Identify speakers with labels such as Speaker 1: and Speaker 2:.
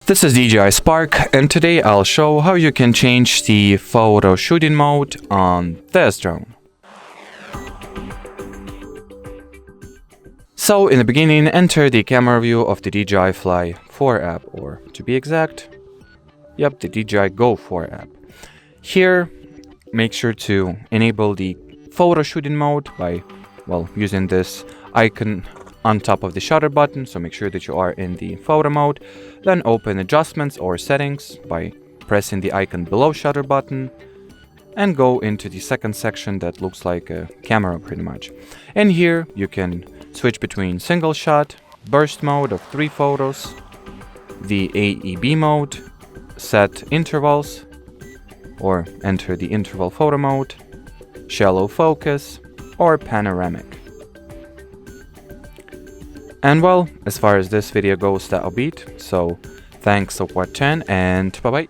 Speaker 1: This is DJI Spark, and today I'll show how you can change the photo shooting mode on this drone. So in the beginning, enter the camera view of the DJI Fly 4 app, or to be exact, the DJI Go 4 app. Here, make sure to enable the photo shooting mode by, using this icon on top of the shutter button, so make sure that you are in the photo mode. Then open adjustments or settings by pressing the icon below shutter button and go into the second section that looks like a camera pretty much. And here you can switch between single shot, burst mode of 3 photos, the AEB mode, set intervals or enter the interval photo mode, shallow focus or panoramic. And as far as this video goes, that'll be it. So thanks for watching and bye bye.